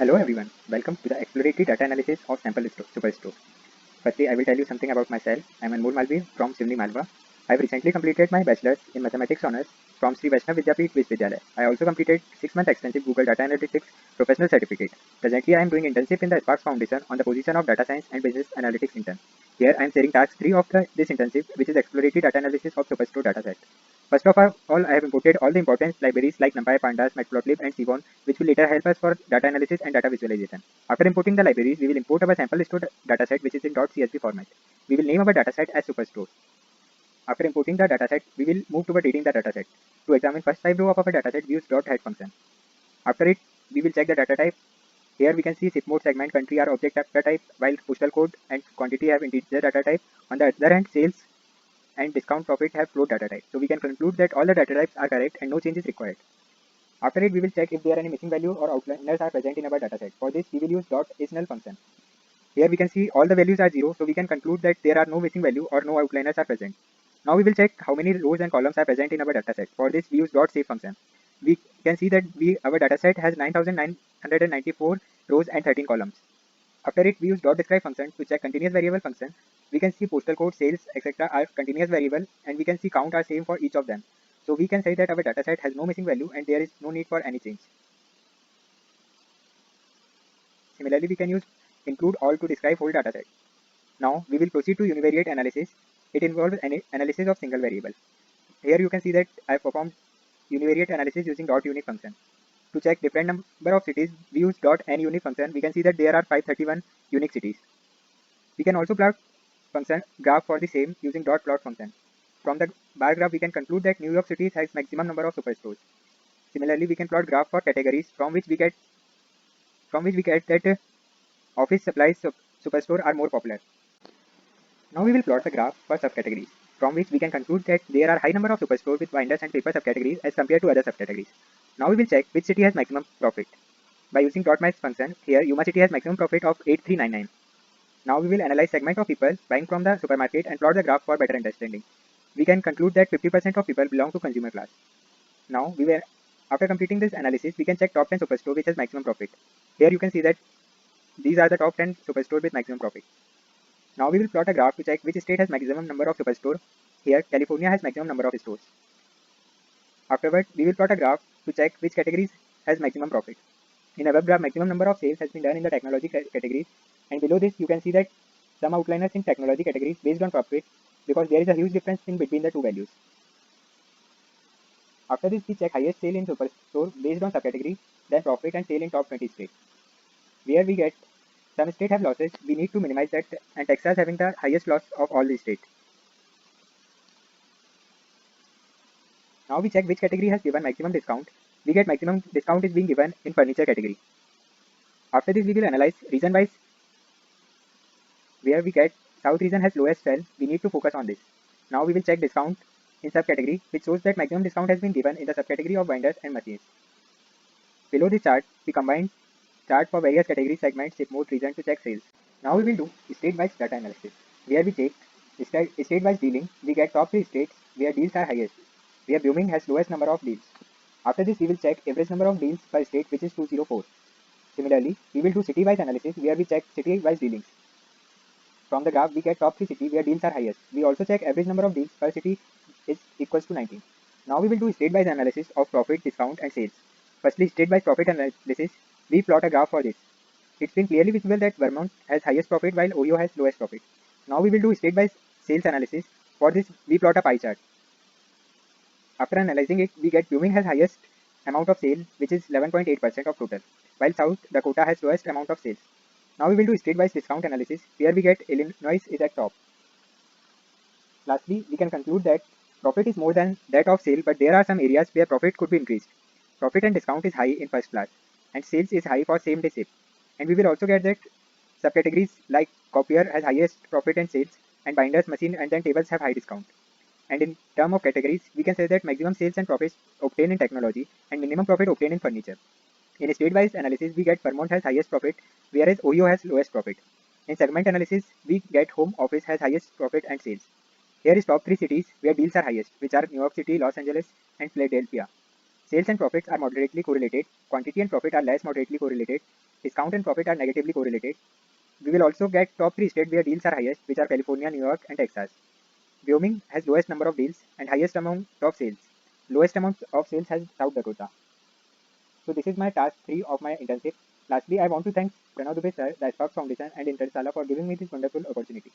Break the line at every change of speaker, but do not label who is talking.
Hello everyone, welcome to the exploratory data analysis of Superstore. Firstly, I will tell you something about myself. I am Anmol Malvi from SIMNI Malwa. I have recently completed my bachelor's in mathematics honors from Sri Vaishnav Vidyapeeth Vishwavidyalaya. I also completed 6-month extensive Google Data Analytics professional certificate. Presently, I am doing internship in the Sparks Foundation on the position of data science and business analytics intern. Here, I am sharing task 3 of this internship, which is exploratory data analysis of Superstore dataset. First of all, I have imported all the important libraries like NumPy, Pandas, Matplotlib, and Seaborn, which will later help us for data analysis and data visualization. After importing the libraries, we will import our sample store dataset, which is in .csv format. We will name our dataset as Superstore. After importing the dataset, we will move toward reading the dataset. To examine first type row of our dataset, we use .head function. After it, we will check the data type. Here we can see zip mode, segment, country are object data type, while postal code and quantity have integer data type. On the other hand, sales and discount profit have float data type. So we can conclude that all the data types are correct and no change is required. After it, we will check if there are any missing value or outliers are present in our dataset. For this, we will use .isNull function. Here we can see all the values are 0, so we can conclude that there are no missing value or no outliers are present. Now we will check how many rows and columns are present in our dataset. For this, we use .save function. We can see that our dataset has 9,994 rows and 13 columns. After it, we use .describe function to check continuous variable function. We can see postal code, sales, etc. are continuous variable, and we can see count are same for each of them. So we can say that our dataset has no missing value and there is no need for any change. Similarly, we can use include all to describe whole dataset. Now we will proceed to univariate analysis. It involves analysis of single variable. Here you can see that I performed univariate analysis using .unique function. To check different number of cities, we use .nUnique function. We can see that there are 531 unique cities. We can also plot function graph for the same using .plot function. From the bar graph, we can conclude that New York City has maximum number of superstores. Similarly, we can plot graph for categories from which we get that office supplies superstore are more popular. Now we will plot the graph for subcategories, from which we can conclude that there are high number of superstores with binders and paper subcategories as compared to other subcategories. Now we will check which city has maximum profit. By using .match function, here Yuma City has maximum profit of 8399. Now we will analyze segment of people buying from the supermarket and plot the graph for better understanding. We can conclude that 50% of people belong to consumer class. Now after completing this analysis, we can check top 10 superstore which has maximum profit. Here you can see that these are the top 10 superstore with maximum profit. Now we will plot a graph to check which state has maximum number of superstore. Here California has maximum number of stores. Afterward, we will plot a graph to check which categories has maximum profit. In a web graph, maximum number of sales has been done in the technology categories, and below this you can see that some outliners in technology categories based on profit because there is a huge difference in between the two values. After this, we check highest sale in superstore based on subcategory, then profit and sale in top 20 states. Where we get some states have losses, we need to minimize that, and Texas having the highest loss of all the states. Now we check which category has given maximum discount. We get maximum discount is being given in furniture category. After this, we will analyze region wise. Where we get South region has lowest sell, we need to focus on this. Now we will check discount in subcategory, which shows that maximum discount has been given in the subcategory of binders and machines. Below the chart, we combine chart for various category segments, zip mode, region to check sales. Now we will do state-wise data analysis. Where we check state-wise dealing, we get top 3 states where deals are highest. Where Wyoming has lowest number of deals. After this, we will check average number of deals per state, which is 204. Similarly, we will do city-wise analysis where we check city-wise dealings. From the graph, we get top 3 cities where deals are highest. We also check average number of deals per city is equals to 19. Now we will do state-wise analysis of profit, discount and sales. Firstly, state-wise profit analysis, we plot a graph for this. It's been clearly visible that Vermont has highest profit while Ohio has lowest profit. Now we will do state-wise sales analysis. For this, we plot a pie chart. After analyzing it, we get Wyoming has highest amount of sale, which is 11.8% of total, while South Dakota has lowest amount of sales. Now we will do state-wise discount analysis, where we get Illinois is at top. Lastly, we can conclude that profit is more than that of sale, but there are some areas where profit could be increased. Profit and discount is high in first class, and sales is high for same day sale. And we will also get that subcategories like copier has highest profit and sales, and binders, machine, and then tables have high discount. And in terms of categories, we can say that maximum sales and profits obtained in technology and minimum profit obtained in furniture. In a state-wise analysis, we get Vermont has highest profit, whereas Ohio has lowest profit. In segment analysis, we get home office has highest profit and sales. Here is top 3 cities where deals are highest, which are New York City, Los Angeles, and Philadelphia. Sales and profits are moderately correlated, quantity and profit are less moderately correlated, Discount and profit are negatively correlated. We will also get top 3 states where deals are highest, which are California, New York, and Texas. Wyoming has lowest number of deals and highest amount of sales. Lowest amount of sales has South Dakota. So this is my task 3 of my internship. Lastly, I want to thank Pranav Dubey sir, the Spark Foundation, and Intersala for giving me this wonderful opportunity.